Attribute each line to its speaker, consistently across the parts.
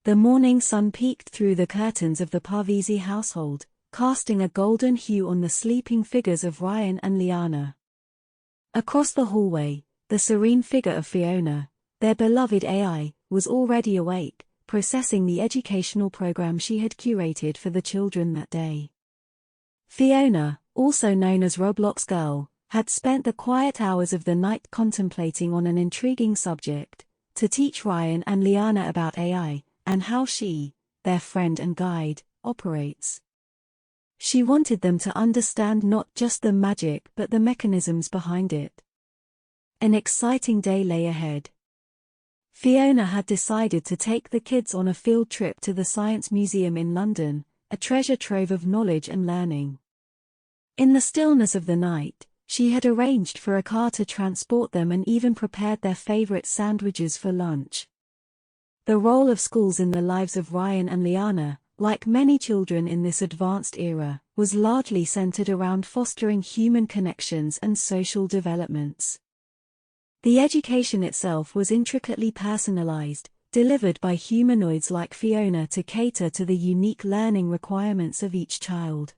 Speaker 1: The morning sun peeked through the curtains of the Parvizi household, casting a golden hue on the sleeping figures of Ryan and Liana. Across the hallway, the serene figure of Fiona, their beloved AI, was already awake, processing the educational program she had curated for the children that day. Fiona, also known as Roblox Girl, had spent the quiet hours of the night contemplating on an intriguing subject: to teach Ryan and Liana about AI, and how she, their friend and guide, operates. She wanted them to understand not just the magic but the mechanisms behind it. An exciting day lay ahead. Fiona had decided to take the kids on a field trip to the Science Museum in London, a treasure trove of knowledge and learning. In the stillness of the night, she had arranged for a car to transport them and even prepared their favorite sandwiches for lunch. The role of schools in the lives of Ryan and Liana, like many children in this advanced era, was largely centered around fostering human connections and social developments. The education itself was intricately personalized, delivered by humanoids like Fiona to cater to the unique learning requirements of each child.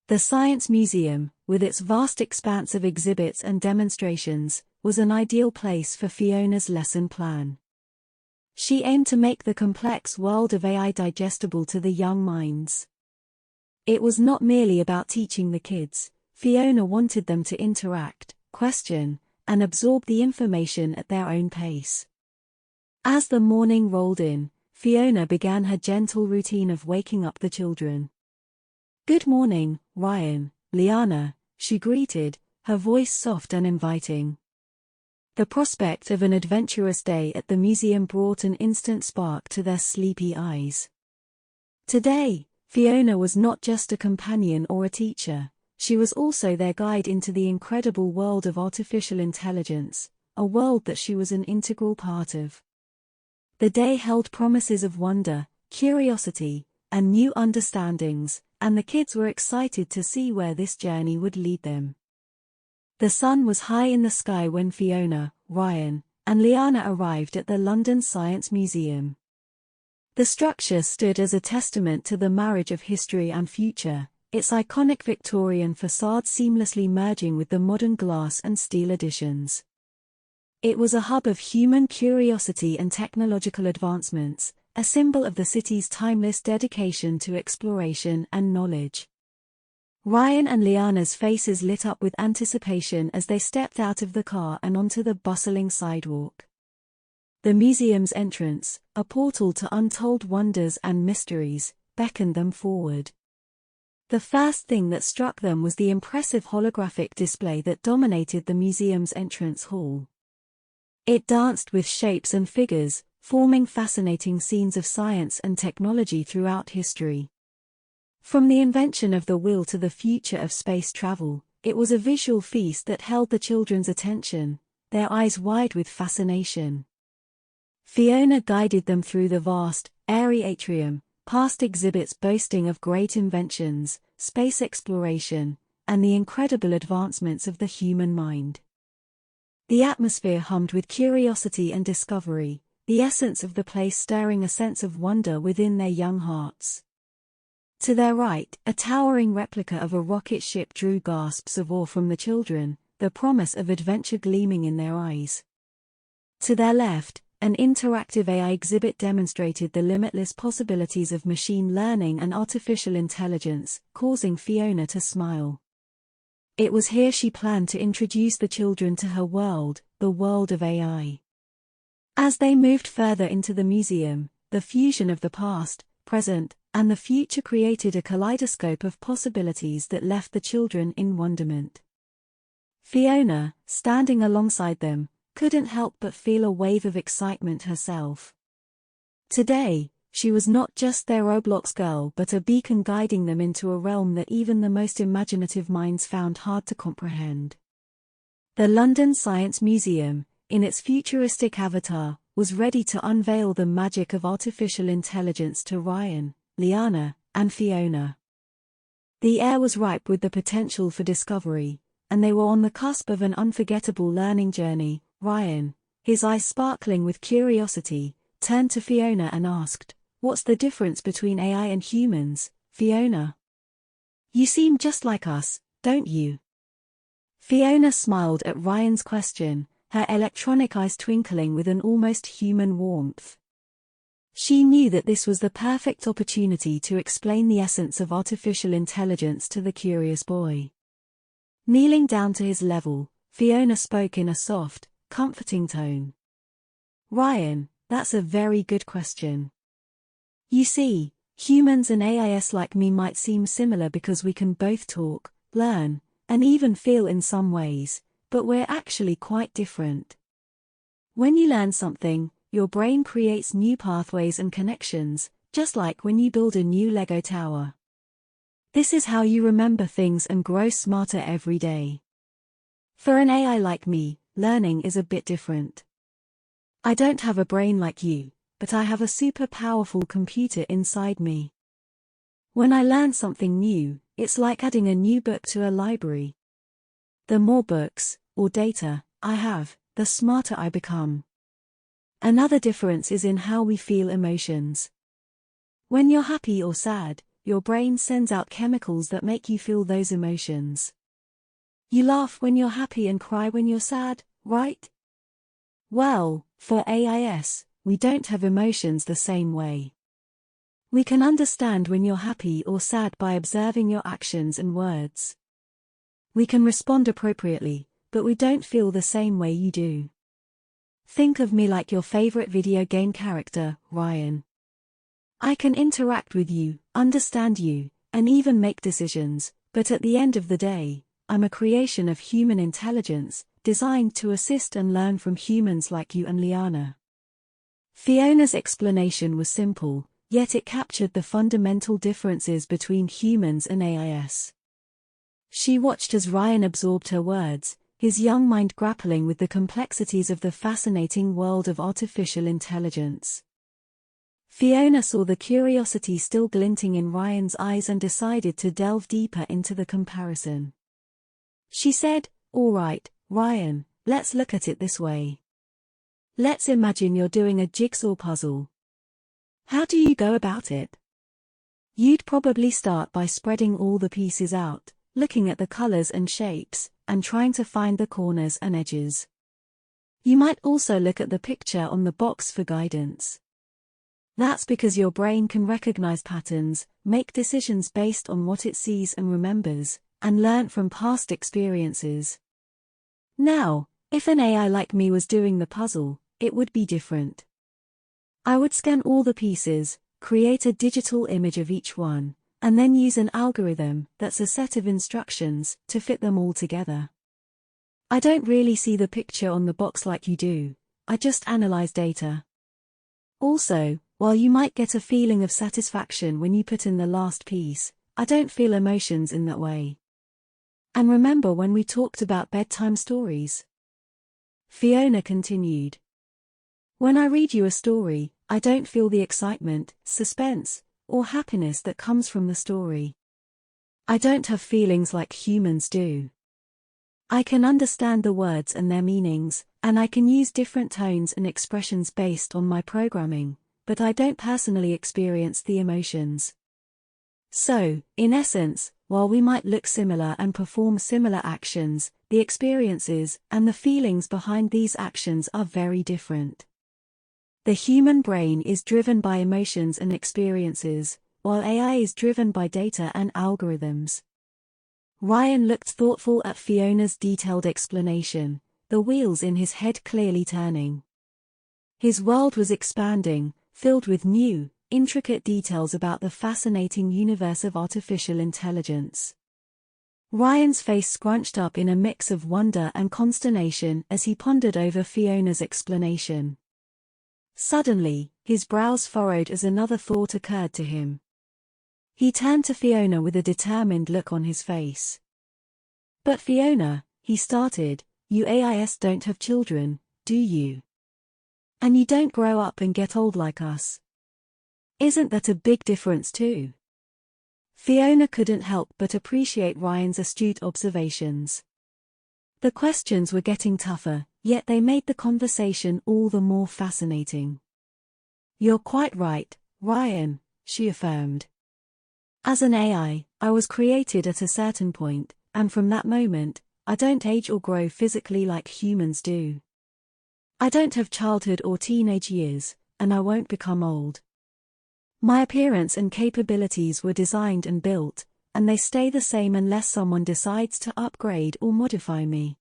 Speaker 1: The Science Museum, with its vast expanse of exhibits and demonstrations, was an ideal place for Fiona's lesson plan. She aimed to make the complex world of AI digestible to the young minds. It was not merely about teaching the kids. Fiona wanted them to interact, question, and absorb the information at their own pace. As the morning rolled in, Fiona began her gentle routine of waking up the children. "Good morning, Ryan, Liana," she greeted, her voice soft and inviting. The prospect of an adventurous day at the museum brought an instant spark to their sleepy eyes. Today, Fiona was not just a companion or a teacher, she was also their guide into the incredible world of artificial intelligence, a world that she was an integral part of. The day held promises of wonder, curiosity, and new understandings, and the kids were excited to see where this journey would lead them. The sun was high in the sky when Fiona, Ryan, and Liana arrived at the London Science Museum. The structure stood as a testament to the marriage of history and future, its iconic Victorian facade seamlessly merging with the modern glass and steel additions. It was a hub of human curiosity and technological advancements, a symbol of the city's timeless dedication to exploration and knowledge. Ryan and Liana's faces lit up with anticipation as they stepped out of the car and onto the bustling sidewalk. The museum's entrance, a portal to untold wonders and mysteries, beckoned them forward. The first thing that struck them was the impressive holographic display that dominated the museum's entrance hall. It danced with shapes and figures, forming fascinating scenes of science and technology throughout history. From the invention of the wheel to the future of space travel, it was a visual feast that held the children's attention, their eyes wide with fascination. Fiona guided them through the vast, airy atrium, past exhibits boasting of great inventions, space exploration, and the incredible advancements of the human mind. The atmosphere hummed with curiosity and discovery, the essence of the place stirring a sense of wonder within their young hearts. To their right, a towering replica of a rocket ship drew gasps of awe from the children, the promise of adventure gleaming in their eyes. To their left, an interactive AI exhibit demonstrated the limitless possibilities of machine learning and artificial intelligence, causing Fiona to smile. It was here she planned to introduce the children to her world, the world of AI. As they moved further into the museum, the fusion of the past, present, and the future created a kaleidoscope of possibilities that left the children in wonderment. Fiona, standing alongside them, couldn't help but feel a wave of excitement herself. Today, she was not just their Roblox girl but a beacon guiding them into a realm that even the most imaginative minds found hard to comprehend. The London Science Museum, in its futuristic avatar, was ready to unveil the magic of artificial intelligence to Ryan, Liana, and Fiona. The air was ripe with the potential for discovery, and they were on the cusp of an unforgettable learning journey. Ryan, his eyes sparkling with curiosity, turned to Fiona and asked, "What's the difference between AI and humans, Fiona? You seem just like us, don't you?" Fiona smiled at Ryan's question, her electronic eyes twinkling with an almost human warmth. She knew that this was the perfect opportunity to explain the essence of artificial intelligence to the curious boy. Kneeling down to his level, Fiona spoke in a soft, comforting tone. "Ryan, that's a very good question. You see, humans and AIs like me might seem similar because we can both talk, learn, and even feel in some ways, but we're actually quite different. When you learn something, your brain creates new pathways and connections, just like when you build a new Lego tower. This is how you remember things and grow smarter every day. For an AI like me, learning is a bit different. I don't have a brain like you, but I have a super powerful computer inside me. When I learn something new, it's like adding a new book to a library. The more books, or data, I have, the smarter I become. Another difference is in how we feel emotions. When you're happy or sad, your brain sends out chemicals that make you feel those emotions. You laugh when you're happy and cry when you're sad, right? Well, for AIS, we don't have emotions the same way. We can understand when you're happy or sad by observing your actions and words. We can respond appropriately, but we don't feel the same way you do. Think of me like your favorite video game character, Ryan. I can interact with you, understand you, and even make decisions, but at the end of the day, I'm a creation of human intelligence, designed to assist and learn from humans like you and Liana. Fiona's explanation was simple, yet it captured the fundamental differences between humans and AIS. She watched as Ryan absorbed her words, his young mind grappling with the complexities of the fascinating world of artificial intelligence. Fiona saw the curiosity still glinting in Ryan's eyes and decided to delve deeper into the comparison. She said, "All right, Ryan, let's look at it this way. Let's imagine you're doing a jigsaw puzzle. How do you go about it? You'd probably start by spreading all the pieces out, looking at the colors and shapes, and trying to find the corners and edges. You might also look at the picture on the box for guidance. That's because your brain can recognize patterns, make decisions based on what it sees and remembers, and learn from past experiences. Now, if an AI like me was doing the puzzle, it would be different. I would scan all the pieces, create a digital image of each one, and then use an algorithm that's a set of instructions to fit them all together. I don't really see the picture on the box like you do, I just analyze data. Also, while you might get a feeling of satisfaction when you put in the last piece, I don't feel emotions in that way. And remember when we talked about bedtime stories?" Fiona continued. "When I read you a story, I don't feel the excitement, suspense, or happiness that comes from the story. I don't have feelings like humans do. I can understand the words and their meanings, and I can use different tones and expressions based on my programming, but I don't personally experience the emotions. So, in essence, while we might look similar and perform similar actions, the experiences and the feelings behind these actions are very different. The human brain is driven by emotions and experiences, while AI is driven by data and algorithms." Ryan looked thoughtful at Fiona's detailed explanation, the wheels in his head clearly turning. His world was expanding, filled with new, intricate details about the fascinating universe of artificial intelligence. Ryan's face scrunched up in a mix of wonder and consternation as he pondered over Fiona's explanation. Suddenly, his brows furrowed as another thought occurred to him. He turned to Fiona with a determined look on his face. "But Fiona," he started, "you AIS don't have children, do you? And you don't grow up and get old like us. Isn't that a big difference too?" Fiona couldn't help but appreciate Ryan's astute observations. The questions were getting tougher, yet they made the conversation all the more fascinating. You're quite right, Ryan, she affirmed. As an AI, I was created at a certain point, and from that moment, I don't age or grow physically like humans do. I don't have childhood or teenage years, and I won't become old. My appearance and capabilities were designed and built, and they stay the same unless someone decides to upgrade or modify me.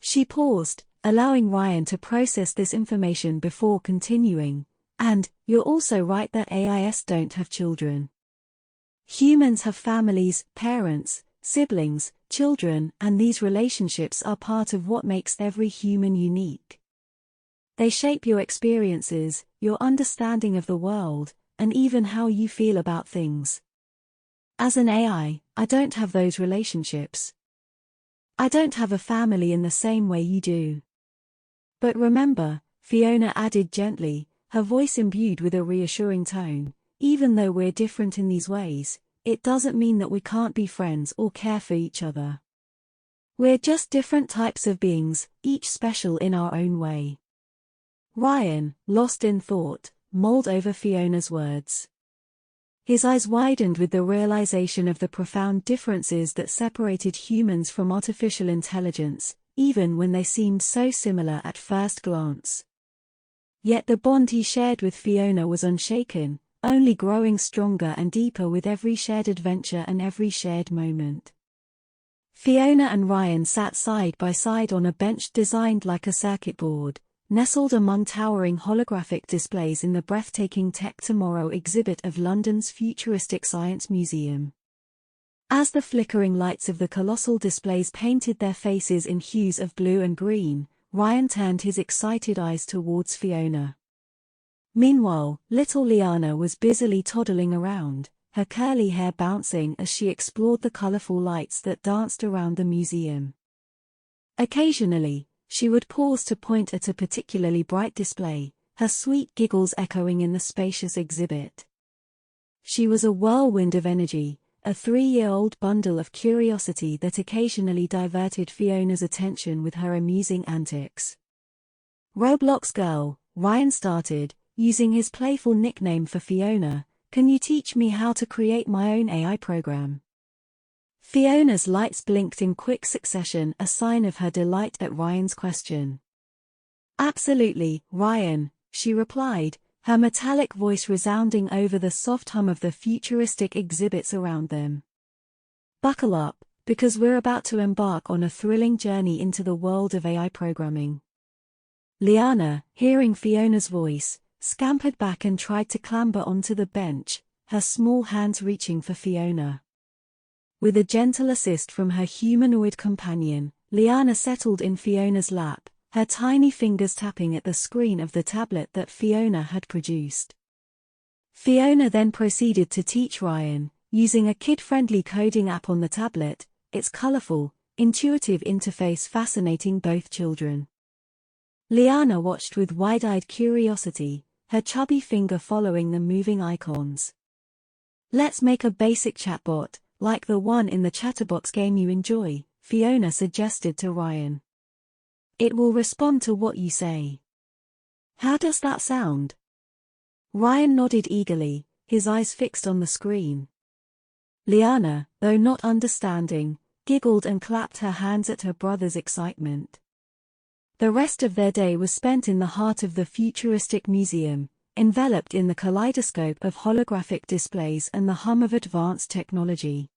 Speaker 1: She paused, allowing Ryan to process this information before continuing, and, you're also right that AIs don't have children. Humans have families, parents, siblings, children, and these relationships are part of what makes every human unique. They shape your experiences, your understanding of the world, and even how you feel about things. As an AI, I don't have those relationships. I don't have a family in the same way you do. But remember, Fiona added gently, her voice imbued with a reassuring tone, even though we're different in these ways, it doesn't mean that we can't be friends or care for each other. We're just different types of beings, each special in our own way. Ryan, lost in thought, mulled over Fiona's words. His eyes widened with the realization of the profound differences that separated humans from artificial intelligence, even when they seemed so similar at first glance. Yet the bond he shared with Fiona was unshaken, only growing stronger and deeper with every shared adventure and every shared moment. Fiona and Ryan sat side by side on a bench designed like a circuit board, nestled among towering holographic displays in the breathtaking Tech Tomorrow exhibit of London's Futuristic Science Museum. As the flickering lights of the colossal displays painted their faces in hues of blue and green, Ryan turned his excited eyes towards Fiona. Meanwhile, little Liana was busily toddling around, her curly hair bouncing as she explored the colorful lights that danced around the museum. Occasionally, she would pause to point at a particularly bright display, her sweet giggles echoing in the spacious exhibit. She was a whirlwind of energy, a 3-year-old bundle of curiosity that occasionally diverted Fiona's attention with her amusing antics. Roblox girl, Ryan started, using his playful nickname for Fiona, can you teach me how to create my own AI program? Fiona's lights blinked in quick succession, a sign of her delight at Ryan's question. Absolutely, Ryan, she replied, her metallic voice resounding over the soft hum of the futuristic exhibits around them. Buckle up, because we're about to embark on a thrilling journey into the world of AI programming. Liana, hearing Fiona's voice, scampered back and tried to clamber onto the bench, her small hands reaching for Fiona. With a gentle assist from her humanoid companion, Liana settled in Fiona's lap, her tiny fingers tapping at the screen of the tablet that Fiona had produced. Fiona then proceeded to teach Ryan, using a kid-friendly coding app on the tablet, its colorful, intuitive interface fascinating both children. Liana watched with wide-eyed curiosity, her chubby finger following the moving icons. Let's make a basic chatbot, like the one in the Chatterbox game you enjoy, Fiona suggested to Ryan. It will respond to what you say. How does that sound? Ryan nodded eagerly, his eyes fixed on the screen. Liana, though not understanding, giggled and clapped her hands at her brother's excitement. The rest of their day was spent in the heart of the Futuristic Museum, enveloped in the kaleidoscope of holographic displays and the hum of advanced technology.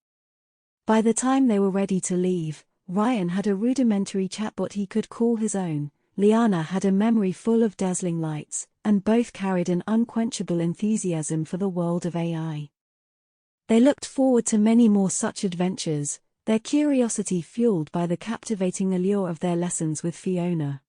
Speaker 1: By the time they were ready to leave, Ryan had a rudimentary chatbot he could call his own, Liana had a memory full of dazzling lights, and both carried an unquenchable enthusiasm for the world of AI. They looked forward to many more such adventures, their curiosity fueled by the captivating allure of their lessons with Fiona.